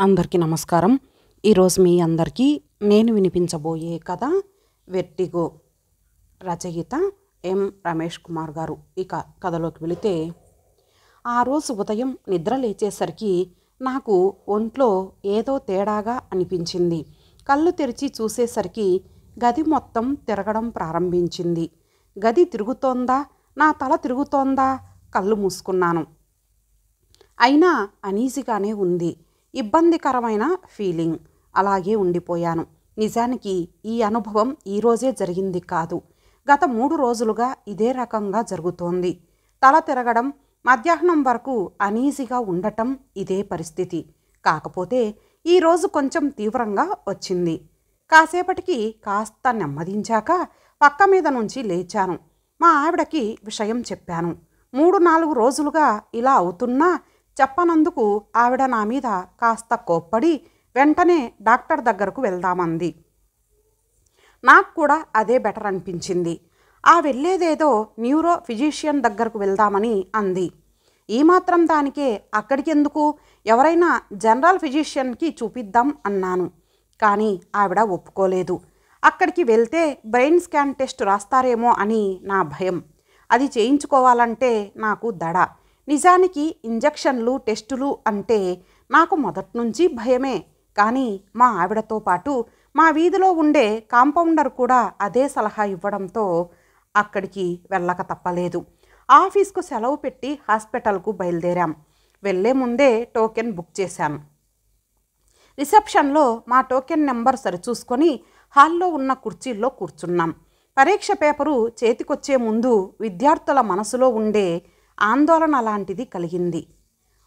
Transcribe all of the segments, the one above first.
అందరికీ నమస్కారం. ఈరోజు మీ అందరికీ నేను వినిపించబోయే కథ వెర్టిగో. రచయిత ఎం రమేష్ కుమార్ గారు. ఇక కథలోకి వెళితే, ఆ రోజు ఉదయం నిద్ర లేచేసరికి నాకు ఒంట్లో ఏదో తేడాగా అనిపించింది. కళ్ళు తెరిచి చూసేసరికి గది మొత్తం తిరగడం ప్రారంభించింది. గది తిరుగుతోందా, నా తల తిరుగుతోందా? కళ్ళు మూసుకున్నాను. అయినా అనీజీగానే ఉంది. ఇబ్బందికరమైన ఫీలింగ్. అలాగే ఉండిపోయాను. నిజానికి ఈ అనుభవం ఈరోజే జరిగింది కాదు. గత 3 రోజులుగా ఇదే రకంగా జరుగుతోంది. తల తిరగడం, మధ్యాహ్నం వరకు అనీజీగా ఉండటం ఇదే పరిస్థితి. కాకపోతే ఈరోజు కొంచెం తీవ్రంగా వచ్చింది. కాసేపటికి కాస్త నెమ్మదించాక పక్క మీద నుంచి లేచాను. మా ఆవిడకి విషయం చెప్పాను. 3-4 రోజులుగా ఇలా అవుతున్నా చెప్పనందుకు ఆవిడ నా మీద కాస్త కోప్పడి వెంటనే డాక్టర్ దగ్గరకు వెళ్దామంది. నాకు కూడా అదే బెటర్ అనిపించింది. ఆ వెళ్ళేదేదో న్యూరో ఫిజిషియన్ దగ్గరకు వెళ్దామని అంది. ఈ మాత్రం దానికే అక్కడికెందుకు, ఎవరైనా జనరల్ ఫిజిషియన్కి చూపిద్దాం అన్నాను. కానీ ఆవిడ ఒప్పుకోలేదు. అక్కడికి వెళ్తే బ్రెయిన్ స్కాన్ టెస్ట్ రాస్తారేమో అని నా భయం. అది చేయించుకోవాలంటే నాకు దడ. నిజానికి ఇంజెక్షన్లు, టెస్టులు అంటే నాకు మొదటి నుంచి భయమే. కానీ మా ఆవిడతో పాటు మా వీధిలో ఉండే కాంపౌండర్ కూడా అదే సలహా ఇవ్వడంతో అక్కడికి వెళ్ళక తప్పలేదు. ఆఫీస్కు సెలవు పెట్టి హాస్పిటల్కు బయలుదేరాం. వెళ్ళే ముందే టోకెన్ బుక్ చేశాను. రిసెప్షన్లో మా టోకెన్ నెంబర్ సరిచూసుకొని హాల్లో ఉన్న కుర్చీల్లో కూర్చున్నాం. పరీక్ష పేపరు చేతికొచ్చే ముందు విద్యార్థుల మనసులో ఉండే ఆందోళన లాంటిది కలిగింది.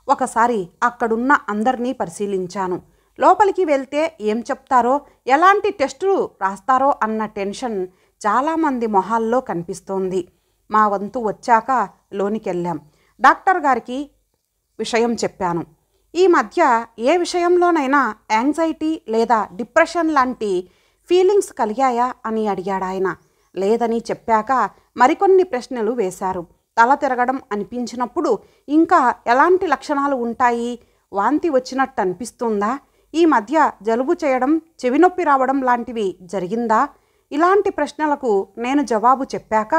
ఒకసారి అక్కడున్న అందరినీ పరిశీలించాను. లోపలికి వెళ్తే ఏం చెప్తారో, ఎలాంటి టెస్టులు రాస్తారో అన్న టెన్షన్ చాలామంది మొహాల్లో కనిపిస్తోంది. మా వంతు వచ్చాక లోనికెళ్ళాం. డాక్టర్ గారికి విషయం చెప్పాను. ఈ మధ్య ఏ విషయంలోనైనా యాంగ్జైటీ లేదా డిప్రెషన్ లాంటి ఫీలింగ్స్ కలిగాయా అని అడిగాడాయన. లేదని చెప్పాక మరికొన్ని ప్రశ్నలు వేశారు. తల తిరగడం అనిపించినప్పుడు ఇంకా ఎలాంటి లక్షణాలు ఉంటాయి? వాంతి వచ్చినట్టు అనిపిస్తుందా? ఈ మధ్య జలుబు చేయడం, చెవినొప్పి రావడం లాంటివి జరిగిందా? ఇలాంటి ప్రశ్నలకు నేను జవాబు చెప్పాక,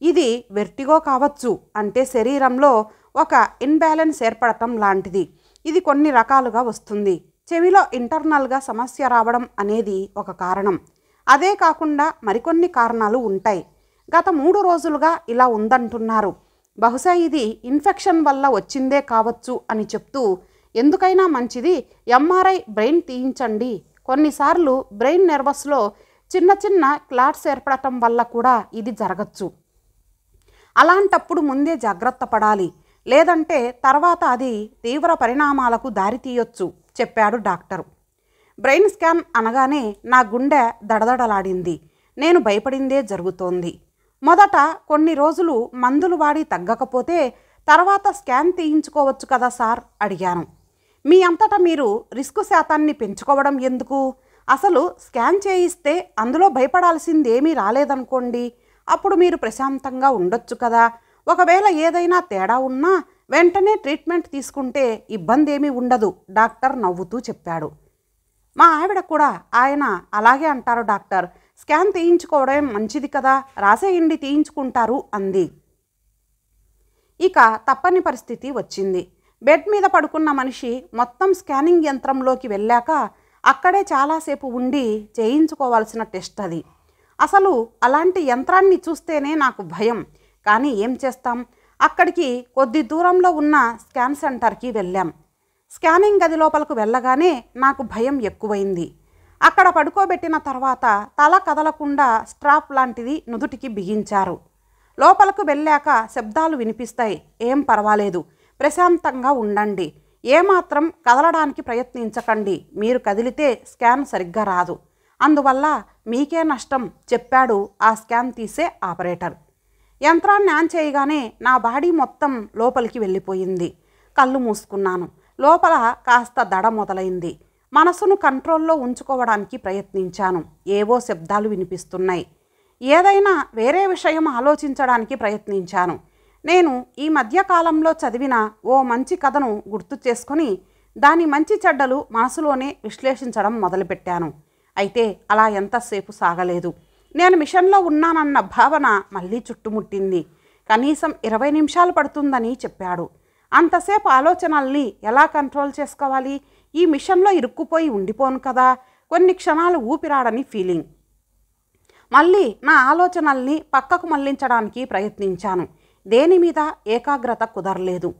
ఇది వెర్టిగో కావచ్చు, అంటే శరీరంలో ఒక ఇన్బ్యాలెన్స్ ఏర్పడటం లాంటిది. ఇది కొన్ని రకాలుగా వస్తుంది. చెవిలో ఇంటర్నల్గా సమస్య రావడం అనేది ఒక కారణం. అదే కాకుండా మరికొన్ని కారణాలు ఉంటాయి. గత 3 రోజులుగా ఇలా ఉందంటున్నారు. బహుశా ఇది ఇన్ఫెక్షన్ వల్ల వచ్చిందే కావచ్చు అని చెప్తూ, ఎందుకైనా మంచిది ఎంఆర్ఐ బ్రెయిన్ తీయించండి. కొన్నిసార్లు బ్రెయిన్ నెర్వస్లో చిన్న చిన్న క్లాట్స్ ఏర్పడటం వల్ల కూడా ఇది జరగచ్చు. అలాంటప్పుడు ముందే జాగ్రత్త పడాలి. లేదంటే తర్వాత అది తీవ్ర పరిణామాలకు దారితీయొచ్చు చెప్పాడు డాక్టరు. బ్రెయిన్ స్కాన్ అనగానే నా గుండె దడదడలాడింది. నేను భయపడిందే జరుగుతోంది. మొదట కొన్ని రోజులు మందులు వాడి తగ్గకపోతే తర్వాత స్కాన్ తీయించుకోవచ్చు కదా సార్ అడిగాను. మీ అంతటా మీరు రిస్క్ శాతాన్ని పెంచుకోవడం ఎందుకు? అసలు స్కాన్ చేయిస్తే అందులో భయపడాల్సిందేమీ రాలేదనుకోండి, అప్పుడు మీరు ప్రశాంతంగా ఉండొచ్చు కదా. ఒకవేళ ఏదైనా తేడా ఉన్నా వెంటనే ట్రీట్మెంట్ తీసుకుంటే ఇబ్బంది ఏమీ ఉండదు డాక్టర్ నవ్వుతూ చెప్పాడు. మా ఆవిడ కూడా, ఆయన అలాగే అంటారు డాక్టర్, స్కాన్ తీయించుకోవడం మంచిది కదా, రాసేయండి తీయించుకుంటారు అంది. ఇక తప్పని పరిస్థితి వచ్చింది. బెడ్ మీద పడుకున్న మనిషి మొత్తం స్కానింగ్ యంత్రంలోకి వెళ్ళాక అక్కడే చాలాసేపు ఉండి చేయించుకోవాల్సిన టెస్ట్ అది. అసలు అలాంటి యంత్రాన్ని చూస్తేనే నాకు భయం. కానీ ఏం చేస్తాం, అక్కడికి కొద్ది దూరంలో ఉన్న స్కాన్ సెంటర్కి వెళ్ళాం. స్కానింగ్ గది లోపలకు వెళ్ళగానే నాకు భయం ఎక్కువైంది. అక్కడ పడుకోబెట్టిన తర్వాత తల కదలకుండా స్ట్రాప్ లాంటిది నుదుటికి బిగించారు. లోపలకు వెళ్ళాక శబ్దాలు వినిపిస్తాయి, ఏం పర్వాలేదు, ప్రశాంతంగా ఉండండి, ఏమాత్రం కదలడానికి ప్రయత్నించకండి, మీరు కదిలితే స్కాన్ సరిగ్గా రాదు, అందువల్ల మీకే నష్టం చెప్పాడు ఆ స్కాన్ తీసే ఆపరేటర్. యంత్రాన్ని ఆన్ చేయగానే నా బాడీ మొత్తం లోపలికి వెళ్ళిపోయింది. కళ్ళు మూసుకున్నాను. లోపల కాస్త దడ మొదలైంది. మనసును కంట్రోల్లో ఉంచుకోవడానికి ప్రయత్నించాను. ఏవో శబ్దాలు వినిపిస్తున్నాయి. ఏదైనా వేరే విషయం ఆలోచించడానికి ప్రయత్నించాను. నేను ఈ మధ్యకాలంలో చదివిన ఓ మంచి కథను గుర్తు చేసుకొని దాని మంచి చెడ్డలు మనసులోనే విశ్లేషించడం మొదలుపెట్టాను. అయితే అలా ఎంతసేపు సాగలేదు. నేను మిషన్లో ఉన్నానన్న భావన మళ్ళీ చుట్టుముట్టింది. కనీసం 20 నిమిషాలు పడుతుందని చెప్పాడు. అంతసేపు ఆలోచనల్ని ఎలా కంట్రోల్ చేసుకోవాలి? ఈ మిషన్లో ఇరుక్కుపోయి ఉండిపోను కదా. కొన్ని క్షణాలు ఊపిరాడని ఫీలింగ్. మళ్ళీ నా ఆలోచనల్ని పక్కకు మళ్లించడానికి ప్రయత్నించాను. దేని మీద ఏకాగ్రత కుదరలేదు.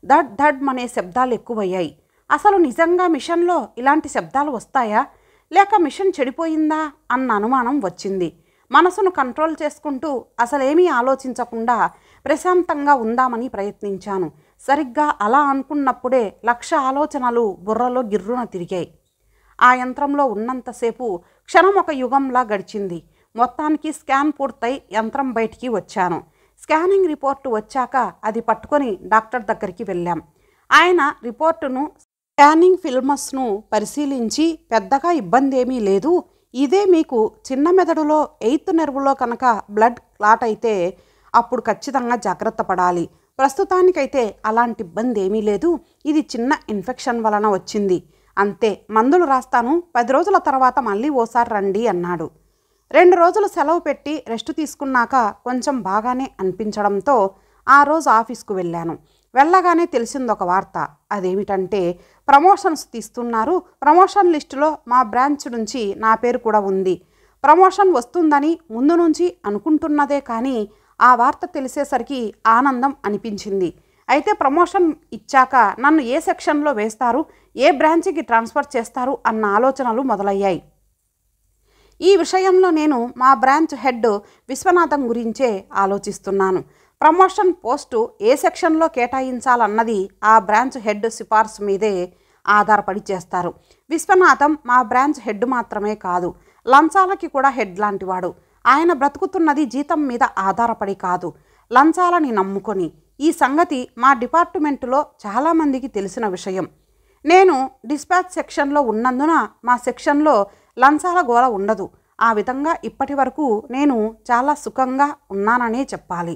ధడ్ ధడ్ అనే శబ్దాలు ఎక్కువయ్యాయి. అసలు నిజంగా మిషన్లో ఇలాంటి శబ్దాలు వస్తాయా, లేక మిషన్ చెడిపోయిందా అన్న అనుమానం వచ్చింది. మనసును కంట్రోల్ చేసుకుంటూ అసలేమీ ఆలోచించకుండా ప్రశాంతంగా ఉందామని ప్రయత్నించాను. సరిగ్గా అలా అనుకున్నప్పుడే 1,00,000 ఆలోచనలు బుర్రలో గిర్రున తిరిగాయి. ఆ యంత్రంలో ఉన్నంతసేపు క్షణం ఒక యుగంలా గడిచింది. మొత్తానికి స్కాన్ పూర్తయి యంత్రం బయటికి వచ్చాను. స్కానింగ్ రిపోర్టు వచ్చాక అది పట్టుకొని డాక్టర్ దగ్గరికి వెళ్ళాం. ఆయన రిపోర్టును, స్కానింగ్ ఫిల్మస్ను పరిశీలించి పెద్దగా ఇబ్బంది ఏమీ లేదు, ఇదే మీకు చిన్న మెదడులో 8th నెర్వులో కనుక బ్లడ్ క్లాట్ అయితే అప్పుడు ఖచ్చితంగా జాగ్రత్త పడాలి. ప్రస్తుతానికైతే అలాంటి ఇబ్బంది ఏమీ లేదు, ఇది చిన్న ఇన్ఫెక్షన్ వలన వచ్చింది అంతే. మందులు రాస్తాను, 10 రోజుల తర్వాత మళ్ళీ ఓసారి రండి అన్నాడు. 2 రోజులు సెలవు పెట్టి రెస్ట్ తీసుకున్నాక కొంచెం బాగానే అనిపించడంతో ఆ రోజు ఆఫీస్కు వెళ్ళాను. వెళ్ళగానే తెలిసింది ఒక వార్త. అదేమిటంటే ప్రమోషన్స్ తీస్తున్నారు. ప్రమోషన్ లిస్టులో మా బ్రాంచ్ నుంచి నా పేరు కూడా ఉంది. ప్రమోషన్ వస్తుందని ముందు నుంచి అనుకుంటున్నదే కానీ ఆ వార్త తెలిసేసరికి ఆనందం అనిపించింది. అయితే ప్రమోషన్ ఇచ్చాక నన్ను ఏ సెక్షన్లో వేస్తారు, ఏ బ్రాంచ్కి ట్రాన్స్ఫర్ చేస్తారు అన్న ఆలోచనలు మొదలయ్యాయి. ఈ విషయంలో నేను మా బ్రాంచ్ హెడ్ విశ్వనాథం గురించే ఆలోచిస్తున్నాను. ప్రమోషన్ పోస్టు ఏ సెక్షన్లో కేటాయించాలన్నది ఆ బ్రాంచ్ హెడ్ సిఫార్సు మీదే ఆధారపడి చేస్తారు. విశ్వనాథం మా బ్రాంచ్ హెడ్ మాత్రమే కాదు, లంచాలకి కూడా హెడ్ లాంటివాడు. ఆయన బ్రతుకుతున్నది జీతం మీద ఆధారపడి కాదు, లంచాలని నమ్ముకొని. ఈ సంగతి మా డిపార్ట్మెంటులో చాలామందికి తెలిసిన విషయం. నేను డిస్పాచ్ సెక్షన్లో ఉన్నందున మా సెక్షన్లో లంచాల గోల ఉండదు. ఆ విధంగా ఇప్పటి వరకు నేను చాలా సుఖంగా ఉన్నాననే చెప్పాలి.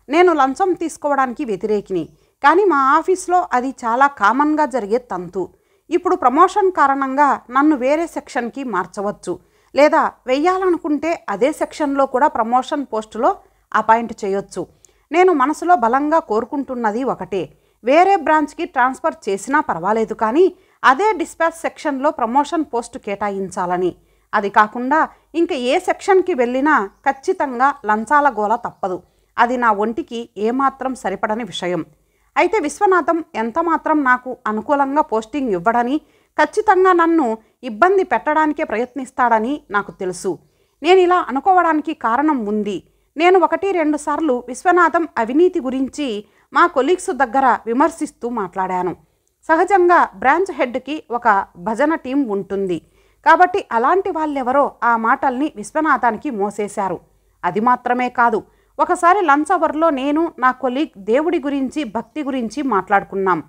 నేను లంచం తీసుకోవడానికి వ్యతిరేకిని, కానీ మా ఆఫీస్లో అది చాలా కామన్గా జరిగే తంతు. ఇప్పుడు ప్రమోషన్ కారణంగా నన్ను వేరే సెక్షన్కి మార్చవచ్చు, లేదా వెయ్యాలనుకుంటే అదే సెక్షన్లో కూడా ప్రమోషన్ పోస్టులో అపాయింట్ చేయొచ్చు. నేను మనసులో బలంగా కోరుకుంటున్నది ఒకటే, వేరే బ్రాంచ్కి ట్రాన్స్ఫర్ చేసినా పర్వాలేదు, కానీ అదే డిస్పాచ్ సెక్షన్లో ప్రమోషన్ పోస్టు కేటాయించాలని. అది కాకుండా ఇంకా ఏ సెక్షన్కి వెళ్ళినా ఖచ్చితంగా లంచాల గోల తప్పదు. అది నా ఒంటికి ఏమాత్రం సరిపడని విషయం. అయితే విశ్వనాథం ఎంతమాత్రం నాకు అనుకూలంగా పోస్టింగ్ ఇవ్వడని, ఖచ్చితంగా నన్ను ఇబ్బంది పెట్టడానికే ప్రయత్నిస్తాడని నాకు తెలుసు. నేను ఇలా అనుకోవడానికి కారణం ఉంది. నేను 1-2 సార్లు విశ్వనాథం అవినీతి గురించి మా కొలీగ్స్ దగ్గర విమర్శిస్తూ మాట్లాడాను. సహజంగా బ్రాంచ్ హెడ్కి ఒక భజన టీం ఉంటుంది కాబట్టి అలాంటి వాళ్ళెవరో ఆ మాటల్ని విశ్వనాథానికి మోసేశారు. అది మాత్రమే కాదు, ఒకసారి లంచ్ అవర్లో నేను నా కొలీగ్ దేవుడి గురించి, భక్తి గురించి మాట్లాడుకున్నాం.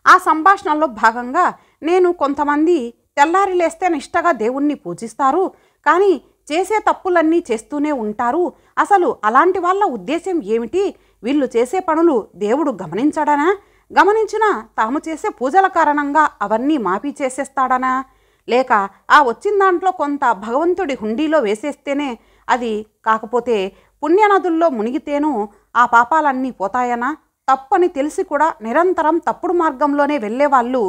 ఆ సంభాషణలో భాగంగా నేను కొంతమంది తెల్లారి లేస్తే నిష్టగా దేవుణ్ణి పూజిస్తారు, కానీ చేసే తప్పులన్నీ చేస్తూనే ఉంటారు, అసలు అలాంటి వాళ్ళ ఉద్దేశం ఏమిటి, వీళ్ళు చేసే పనులు దేవుడు గమనించడనా, గమనించినా తాము చేసే పూజల కారణంగా అవన్నీ మాఫీ చేసేస్తాడనా, లేక ఆ వచ్చిన దాంట్లో కొంత భగవంతుడి హుండీలో వేసేస్తేనే అది, కాకపోతే పుణ్యనదుల్లో మునిగితేనూ ఆ పాపాలన్నీ పోతాయనా, తప్పని తెలిసి కూడా నిరంతరం తప్పుడు మార్గంలోనే వెళ్ళేవాళ్ళు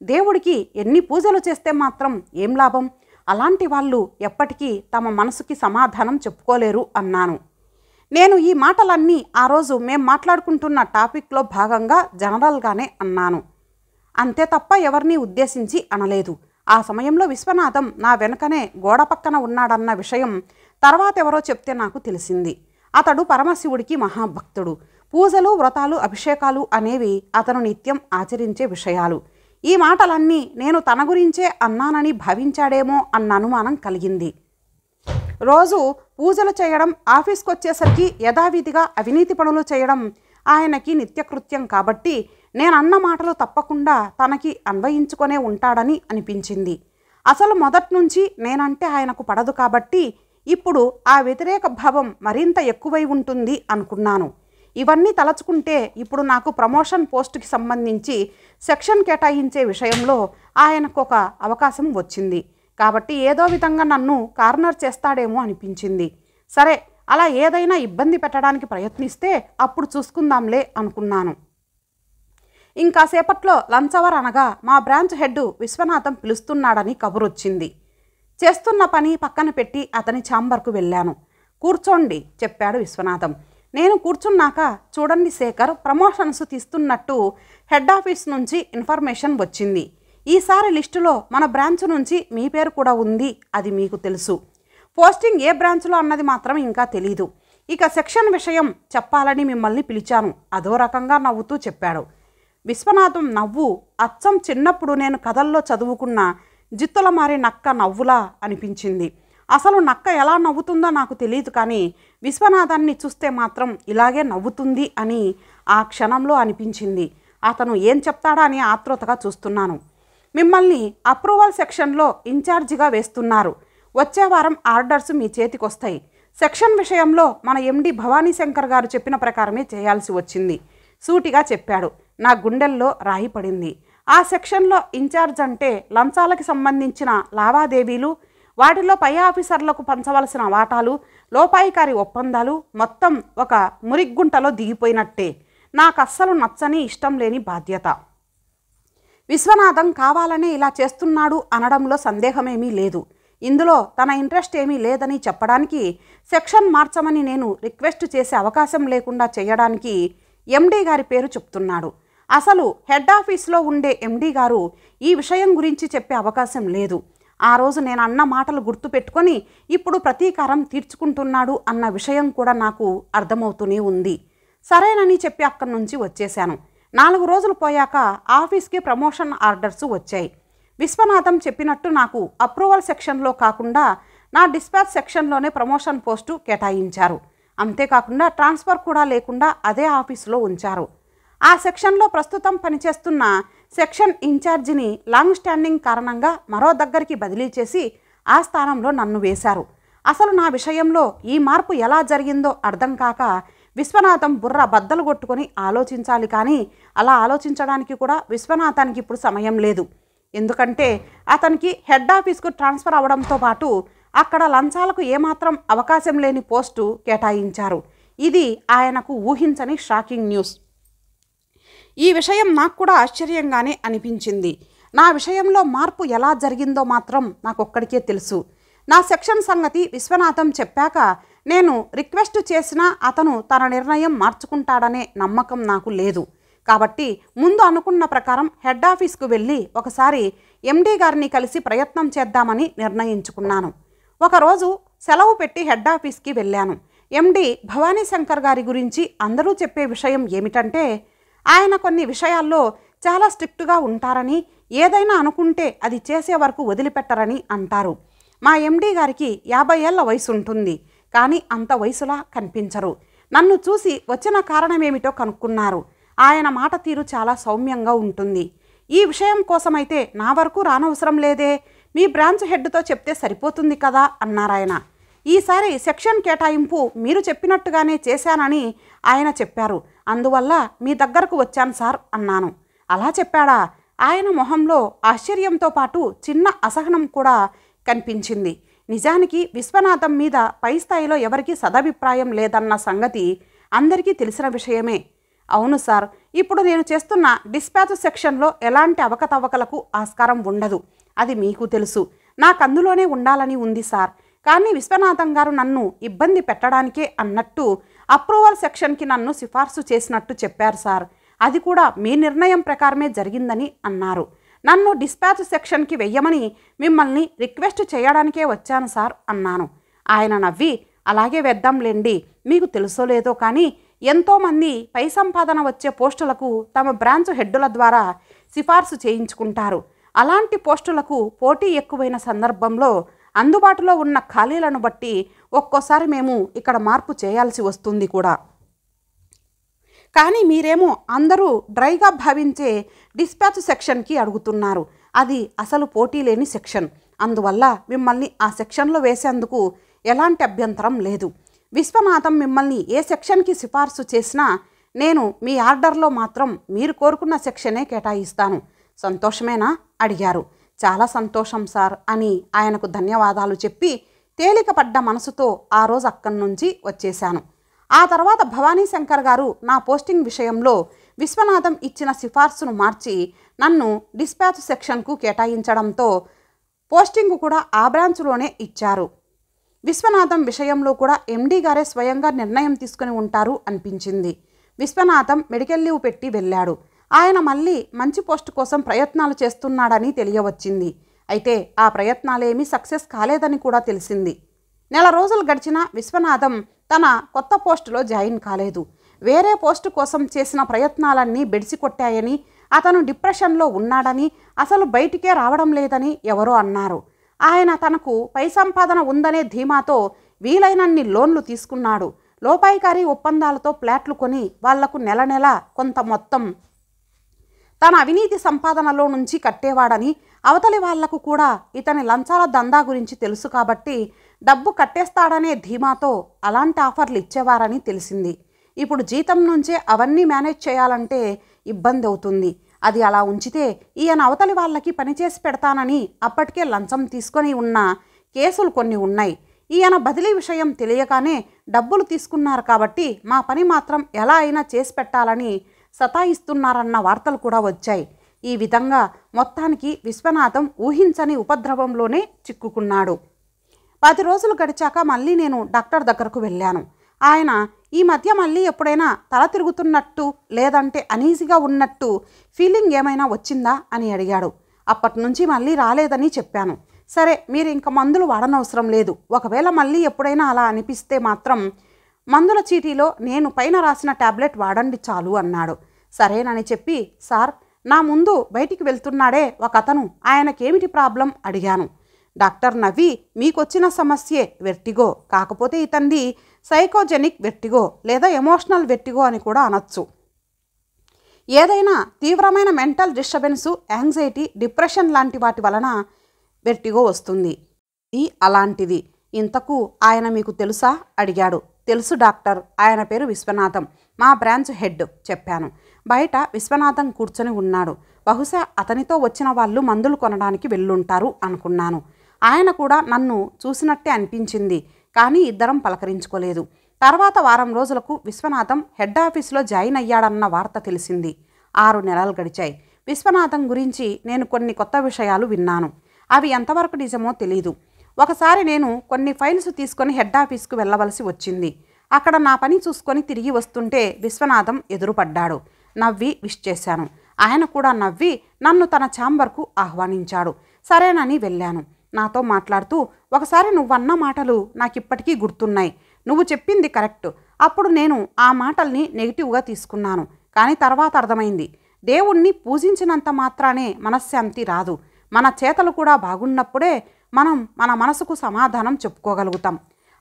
దేవుడికి ఎన్ని పూజలు చేస్తే మాత్రం ఏం లాభం, అలాంటి వాళ్ళు ఎప్పటికీ తమ మనసుకి సమాధానం చెప్పుకోలేరు అన్నాను. నేను ఈ మాటలన్నీ ఆ రోజు మేం మాట్లాడుకుంటున్న టాపిక్లో భాగంగా జనరల్గానే అన్నాను, అంతే తప్ప ఎవరిని ఉద్దేశించి అనలేదు. ఆ సమయంలో విశ్వనాథం నా వెనకనే గోడ పక్కన ఉన్నాడన్న విషయం తర్వాత ఎవరో చెప్తే నాకు తెలిసింది. అతడు పరమశివుడికి మహాభక్తుడు. పూజలు, వ్రతాలు, అభిషేకాలు అనేవి అతను నిత్యం ఆచరించే విషయాలు. ఈ మాటలన్నీ నేను తన గురించే అన్నానని భావించాడేమో అన్న అనుమానం కలిగింది. రోజు పూజలు చేయడం, ఆఫీస్కి వచ్చేసరికి యథావిధిగా అవినీతి పనులు చేయడం ఆయనకి నిత్యకృత్యం కాబట్టి నేనన్న మాటలు తప్పకుండా తనకి అన్వయించుకొనే ఉంటాడని అనిపించింది. అసలు మొదట్నుంచి నేనంటే ఆయనకు పడదు కాబట్టి ఇప్పుడు ఆ వ్యతిరేక భావం మరింత ఎక్కువై ఉంటుంది అనుకున్నాను. ఇవన్నీ తలచుకుంటే ఇప్పుడు నాకు ప్రమోషన్ పోస్టుకి సంబంధించి సెక్షన్ కేటాయించే విషయంలో ఆయనకు ఒక అవకాశం వచ్చింది. కాబట్టి ఏదో విధంగా నన్ను కార్నర్ చేస్తాడేమో అనిపించింది. సరే, అలా ఏదైనా ఇబ్బంది పెట్టడానికి ప్రయత్నిస్తే అప్పుడు చూసుకుందాంలే అనుకున్నాను. ఇంకాసేపట్లో లంచ్ అవర్ అనగా మా బ్రాంచ్ హెడ్ విశ్వనాథం పిలుస్తున్నాడని కబురొచ్చింది. చేస్తున్న పని పక్కన పెట్టి అతని ఛాంబర్కు వెళ్ళాను. కూర్చోండి చెప్పాడు విశ్వనాథం. నేను కూర్చున్నాక, చూడండి శేఖర్, ప్రమోషన్స్ తీస్తున్నట్టు హెడ్ ఆఫీస్ నుంచి ఇన్ఫర్మేషన్ వచ్చింది. ఈసారి లిస్టులో మన బ్రాంచ్ నుంచి మీ పేరు కూడా ఉంది. అది మీకు తెలుసు. పోస్టింగ్ ఏ బ్రాంచ్లో అన్నది మాత్రం ఇంకా తెలీదు. ఇక సెక్షన్ విషయం చెప్పాలని మిమ్మల్ని పిలిచాను. అదో రకంగా నవ్వుతూ చెప్పాడు. విశ్వనాథం నవ్వు అచ్చం చిన్నప్పుడు నేను కథల్లో చదువుకున్న జిత్తుల మారి నక్క నవ్వులా అనిపించింది. అసలు నక్క ఎలా నవ్వుతుందో నాకు తెలియదు, కానీ విశ్వనాథాన్ని చూస్తే మాత్రం ఇలాగే నవ్వుతుంది అని ఆ క్షణంలో అనిపించింది. అతను ఏం చెప్తాడా అని ఆతృతగా చూస్తున్నాను. మిమ్మల్ని అప్రూవల్ సెక్షన్లో ఇన్ఛార్జిగా వేస్తున్నారు. వచ్చే వారం ఆర్డర్స్ మీ చేతికొస్తాయి. సెక్షన్ విషయంలో మన ఎండి భవానీ శంకర్ గారు చెప్పిన ప్రకారమే చేయాల్సి వచ్చింది. సూటిగా చెప్పాడు. నా గుండెల్లో రాయి పడింది. ఆ సెక్షన్లో ఇన్ఛార్జ్ అంటే లంచాలకి సంబంధించిన లావాదేవీలు, వాటిలో పై ఆఫీసర్లకు పంచవలసిన వాటాలు, లోపాయికారి ఒప్పందాలు మొత్తం ఒక మురిగ్గుంటలో దిగిపోయినట్టే. నాకు అస్సలు నచ్చని, ఇష్టం లేని బాధ్యత. విశ్వనాథం కావాలనే ఇలా చేస్తున్నాడు అనడంలో సందేహమేమీ లేదు. ఇందులో తన ఇంట్రెస్ట్ ఏమీ లేదని చెప్పడానికి, సెక్షన్ మార్చమని నేను రిక్వెస్ట్ చేసే అవకాశం లేకుండా చేయడానికి ఎండీ గారి పేరు చెప్తున్నాడు. అసలు హెడ్ ఆఫీస్లో ఉండే ఎండీ గారు ఈ విషయం గురించి చెప్పే అవకాశం లేదు. ఆ రోజు నేను అన్న మాటలు గుర్తుపెట్టుకొని ఇప్పుడు ప్రతీకారం తీర్చుకుంటున్నాడు అన్న విషయం కూడా నాకు అర్థమవుతూనే ఉంది. సరేనని చెప్పి అక్కడి నుంచి వచ్చేశాను. 4 రోజులు పోయాక ఆఫీస్కి ప్రమోషన్ ఆర్డర్స్ వచ్చాయి. విశ్వనాథం చెప్పినట్టు నాకు అప్రూవల్ సెక్షన్లో కాకుండా నా డిస్పాచ్ సెక్షన్లోనే ప్రమోషన్ పోస్టు కేటాయించారు. అంతేకాకుండా ట్రాన్స్ఫర్ కూడా లేకుండా అదే ఆఫీసులో ఉంచారు. ఆ సెక్షన్లో ప్రస్తుతం పనిచేస్తున్న సెక్షన్ ఇన్ఛార్జిని లాంగ్ స్టాండింగ్ కారణంగా మరో దగ్గరికి బదిలీ చేసి ఆ స్థానంలో నన్ను వేశారు. అసలు నా విషయంలో ఈ మార్పు ఎలా జరిగిందో అర్థం కాక విశ్వనాథం బుర్ర బద్దలు కొట్టుకొని ఆలోచించాలి, కానీ అలా ఆలోచించడానికి కూడా విశ్వనాథానికి ఇప్పుడు సమయం లేదు. ఎందుకంటే అతనికి హెడ్ ఆఫీస్కు ట్రాన్స్ఫర్ అవడంతో పాటు అక్కడ లంచాలకు ఏమాత్రం అవకాశం లేని పోస్టు కేటాయించారు. ఇది ఆయనకు ఊహించని షాకింగ్ న్యూస్. ఈ విషయం నాకు కూడా ఆశ్చర్యంగానే అనిపించింది. నా విషయంలో మార్పు ఎలా జరిగిందో మాత్రం నాకొక్కడికే తెలుసు. నా సెక్షన్ సంగతి విశ్వనాథం చెప్పాక నేను రిక్వెస్ట్ చేసినా అతను తన నిర్ణయం మార్చుకుంటాడనే నమ్మకం నాకు లేదు. కాబట్టి ముందు అనుకున్న ప్రకారం హెడ్ ఆఫీస్కు వెళ్ళి ఒకసారి ఎండీ గారిని కలిసి ప్రయత్నం చేద్దామని నిర్ణయించుకున్నాను. ఒకరోజు సెలవు పెట్టి హెడ్ ఆఫీస్కి వెళ్ళాను. ఎండీ భవానీ శంకర్ గారి గురించి అందరూ చెప్పే విషయం ఏమిటంటే, ఆయన కొన్ని విషయాల్లో చాలా స్ట్రిక్ట్గా ఉంటారని, ఏదైనా అనుకుంటే అది చేసే వరకు వదిలిపెట్టరని అంటారు. మా ఎండీ గారికి 50 ఏళ్ల వయసు ఉంటుంది, కానీ అంత వయసులా కనిపించరు. నన్ను చూసి వచ్చిన కారణమేమిటో కనుక్కున్నారు. ఆయన మాట తీరు చాలా సౌమ్యంగా ఉంటుంది. ఈ విషయం కోసమైతే నా వరకు రానవసరం లేదే, మీ బ్రాంచ్ హెడ్తో చెప్తే సరిపోతుంది కదా అన్నారాయన. ఈసారి సెక్షన్ కేటాయింపు మీరు చెప్పినట్టుగానే చేశానని ఆయన చెప్పారు. అందువల్ల మీ దగ్గరకు వచ్చాను సార్ అన్నాను. అలా చెప్పాడా? ఆయన మొహంలో ఆశ్చర్యంతో పాటు చిన్న అసహనం కూడా కనిపించింది. నిజానికి విశ్వనాథం మీద పై స్థాయిలో ఎవరికీ సదభిప్రాయం లేదన్న సంగతి అందరికీ తెలిసిన విషయమే. అవును సార్, ఇప్పుడు నేను చేస్తున్న డిస్పాచ్ సెక్షన్లో ఎలాంటి అవకతవకలకు ఆస్కారం ఉండదు. అది మీకు తెలుసు. నాకు అందులోనే ఉండాలని ఉంది సార్. కానీ విశ్వనాథం గారు నన్ను ఇబ్బంది పెట్టడానికే అన్నట్టు అప్రూవల్ సెక్షన్కి నన్ను సిఫార్సు చేసినట్టు చెప్పారు సార్. అది కూడా మీ నిర్ణయం ప్రకారమే జరిగిందని అన్నారు. నన్ను డిస్పాచ్ సెక్షన్కి వెయ్యమని మిమ్మల్ని రిక్వెస్ట్ చేయడానికే వచ్చాను సార్ అన్నాను. ఆయన నవ్వి, అలాగే వేద్దాంలేండి, మీకు తెలుసో లేదో కానీ ఎంతోమంది పై సంపాదన వచ్చే పోస్టులకు తమ బ్రాంచ్ హెడ్డుల ద్వారా సిఫార్సు చేయించుకుంటారు. అలాంటి పోస్టులకు పోటీ ఎక్కువైన సందర్భంలో అందుబాటులో ఉన్న ఖాళీలను బట్టి ఒక్కోసారి మేము ఇక్కడ మార్పు చేయాల్సి వస్తుంది కూడా. కానీ మీరేమో అందరూ డ్రైగా భావించే డిస్పాచ్ సెక్షన్కి అడుగుతున్నారు. అది అసలు పోటీ లేని సెక్షన్. అందువల్ల మిమ్మల్ని ఆ సెక్షన్లో వేసేందుకు ఎలాంటి అభ్యంతరం లేదు. విశ్వనాథం మిమ్మల్ని ఏ సెక్షన్కి సిఫార్సు చేసినా నేను మీ ఆర్డర్లో మాత్రం మీరు కోరుకున్న సెక్షనే కేటాయిస్తాను. సంతోషమేనా అడిగారు. చాలా సంతోషం సార్ అని ఆయనకు ధన్యవాదాలు చెప్పి తేలికపడ్డ మనసుతో ఆ రోజు అక్కడి నుంచి వచ్చేశాను. ఆ తర్వాత భవానీ శంకర్ గారు నా పోస్టింగ్ విషయంలో విశ్వనాథం ఇచ్చిన సిఫార్సును మార్చి నన్ను డిస్పాచ్ సెక్షన్కు కేటాయించడంతో పోస్టింగ్ కూడా ఆ బ్రాంచ్లోనే ఇచ్చారు. విశ్వనాథం విషయంలో కూడా ఎండీ గారే స్వయంగా నిర్ణయం తీసుకుని ఉంటారు అనిపించింది. విశ్వనాథం మెడికల్ లీవ్ పెట్టి వెళ్ళాడు. ఆయన మళ్ళీ మంచి పోస్టు కోసం ప్రయత్నాలు చేస్తున్నాడని తెలియవచ్చింది. అయితే ఆ ప్రయత్నాలేమీ సక్సెస్ కాలేదని కూడా తెలిసింది. నెల రోజులు గడిచినా విశ్వనాథం తన కొత్త పోస్టులో జాయిన్ కాలేదు. వేరే పోస్టు కోసం చేసిన ప్రయత్నాలన్నీ బెడిసికొట్టాయని, అతను డిప్రెషన్లో ఉన్నాడని, అసలు బయటికే రావడం లేదని ఎవరో అన్నారు. ఆయన తనకు పై సంపాదన ఉందనే ధీమాతో వీలైనన్ని లోన్లు తీసుకున్నాడు. లోపాయికారీ ఒప్పందాలతో ఫ్లాట్లు కొని వాళ్లకు నెల నెల కొంత మొత్తం తన అవినీతి సంపాదనలో నుంచి కట్టేవాడని, అవతలి వాళ్లకు కూడా ఇతని లంచాల దందా గురించి తెలుసు కాబట్టి డబ్బు కట్టేస్తాడనే ధీమాతో అలాంటి ఆఫర్లు ఇచ్చేవారని తెలిసింది. ఇప్పుడు జీతం నుంచే అవన్నీ మేనేజ్ చేయాలంటే ఇబ్బంది అవుతుంది. అది అలా ఉంచితే ఈయన అవతలి వాళ్ళకి పనిచేసి పెడతానని అప్పటికే లంచం తీసుకొని ఉన్న కేసులు కొన్ని ఉన్నాయి. ఈయన బదిలీ విషయం తెలియగానే డబ్బులు తీసుకున్నారు కాబట్టి మా పని మాత్రం ఎలా అయినా చేసి పెట్టాలని సతాయిస్తున్నారన్న వార్తలు కూడా వచ్చాయి. ఈ విధంగా మొత్తానికి విశ్వనాథం ఊహించని ఉపద్రవంలోనే చిక్కుకున్నాడు. 10 రోజులు గడిచాక మళ్ళీ నేను డాక్టర్ దగ్గరకు వెళ్ళాను. ఆయన ఈ మధ్య మళ్ళీ ఎప్పుడైనా తల తిరుగుతున్నట్టు లేదంటే అనీజీగా ఉన్నట్టు ఫీలింగ్ ఏమైనా వచ్చిందా అని అడిగాడు. అప్పటి నుంచి మళ్ళీ రాలేదని చెప్పాను. సరే, మీరు ఇంక మందులు వాడనవసరం లేదు. ఒకవేళ మళ్ళీ ఎప్పుడైనా అలా అనిపిస్తే మాత్రం మందుల చీటీలో నేను పైన రాసిన టాబ్లెట్ వాడండి చాలు అన్నాడు. సరేనని చెప్పి, సార్ నా ముందు బయటికి వెళ్తున్నాడే ఒక అతను, ఆయనకేమిటి ప్రాబ్లం అడిగాను. డాక్టర్ నవ్వి, మీకొచ్చిన సమస్యే వెర్టిగో, కాకపోతే ఇతంది సైకోజెనిక్ వెర్టిగో లేదా ఎమోషనల్ వెర్టిగో అని కూడా అనొచ్చు. ఏదైనా తీవ్రమైన మెంటల్ డిస్టర్బెన్సు, యాంగ్జైటీ, డిప్రెషన్ లాంటి వాటి వలన వెర్టిగో వస్తుంది. ఇది అలాంటిది. ఇంతకు ఆయన మీకు తెలుసా అడిగాడు. తెలుసు డాక్టర్, ఆయన పేరు విశ్వనాథం, మా బ్రాంచ్ హెడ్ చెప్పాను. బయట విశ్వనాథం కూర్చొని ఉన్నాడు. బహుశా అతనితో వచ్చిన వాళ్ళు మందులు కొనడానికి వెళ్ళుంటారు అనుకున్నాను. ఆయన కూడా నన్ను చూసినట్టే అనిపించింది. కానీ ఇద్దరం పలకరించుకోలేదు. తర్వాత వారం రోజులకు విశ్వనాథం హెడ్ ఆఫీసులో జాయిన్ అయ్యాడన్న వార్త తెలిసింది. 6 నెలలు గడిచాయి. విశ్వనాథం గురించి నేను కొన్ని కొత్త విషయాలు విన్నాను. అవి ఎంతవరకు నిజమో తెలీదు. ఒకసారి నేను కొన్ని ఫైల్స్ తీసుకొని హెడ్ ఆఫీస్కు వెళ్ళవలసి వచ్చింది. అక్కడ నా పని చూసుకొని తిరిగి వస్తుంటే విశ్వనాథం ఎదురుపడ్డాడు. నవ్వి విష్ చేశాను. ఆయన కూడా నవ్వి నన్ను తన ఛాంబర్కు ఆహ్వానించాడు. సరేనని వెళ్ళాను. నాతో మాట్లాడుతూ, ఒకసారి నువ్వన్న మాటలు నాకిప్పటికీ గుర్తున్నాయి. నువ్వు చెప్పింది కరెక్ట్. అప్పుడు నేను ఆ మాటల్ని నెగిటివ్గా తీసుకున్నాను. కానీ తర్వాత అర్థమైంది, దేవుణ్ణి పూజించినంత మాత్రానే మనశ్శాంతి రాదు. మన చేతలు కూడా బాగున్నప్పుడే మనం మన మనసుకు సమాధానం చెప్పుకోగలుగుతాం.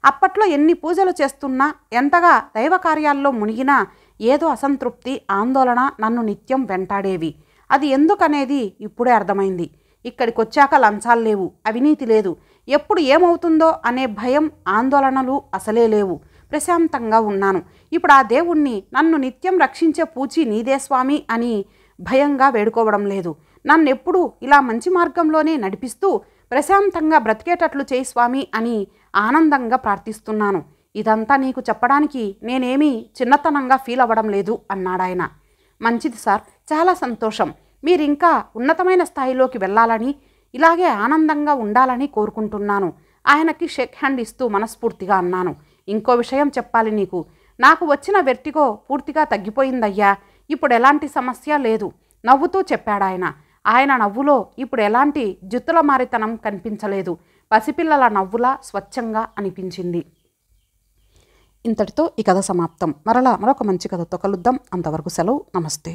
అప్పట్లో ఎన్ని పూజలు చేస్తున్నా, ఎంతగా దైవ కార్యాల్లో మునిగినా ఏదో అసంతృప్తి, ఆందోళన నన్ను నిత్యం వెంటాడేవి. అది ఎందుకనేది ఇప్పుడే అర్థమైంది. ఇక్కడికొచ్చాక లంచాలు లేవు, అవినీతి లేదు, ఎప్పుడు ఏమవుతుందో అనే భయం, ఆందోళనలు అసలే లేవు. ప్రశాంతంగా ఉన్నాను. ఇప్పుడు ఆ దేవుణ్ణి నన్ను నిత్యం రక్షించే పూచి నీదే స్వామి అని భయంగా వేడుకోవడం లేదు. నన్నెప్పుడు ఇలా మంచి మార్గంలోనే నడిపిస్తూ ప్రశాంతంగా బ్రతికేటట్లు చేయి స్వామి అని ఆనందంగా ప్రార్థిస్తున్నాను. ఇదంతా నీకు చెప్పడానికి నేనేమీ చిన్నతనంగా ఫీల్ అవ్వడం లేదు అన్నాడాయన. మంచిది సార్, చాలా సంతోషం. మీరింకా ఉన్నతమైన స్థాయిలోకి వెళ్ళాలని, ఇలాగే ఆనందంగా ఉండాలని కోరుకుంటున్నాను. ఆయనకి షేక్ హ్యాండ్ ఇస్తూ మనస్ఫూర్తిగా అన్నాను. ఇంకో విషయం చెప్పాలి నీకు. నాకు వచ్చిన వెర్టిగో పూర్తిగా తగ్గిపోయిందయ్యా. ఇప్పుడు ఎలాంటి సమస్య లేదు నవ్వుతూ చెప్పాడాయన. ఆయన నవ్వులో ఇప్పుడు ఎలాంటి జుత్తుల మారితనం కనిపించలేదు. పసిపిల్లల నవ్వులా స్వచ్ఛంగా అనిపించింది. ఇంతటితో ఈ కథ సమాప్తం. మరొక మంచి కథతో కలుద్దాం. అంతవరకు సెలవు. నమస్తే.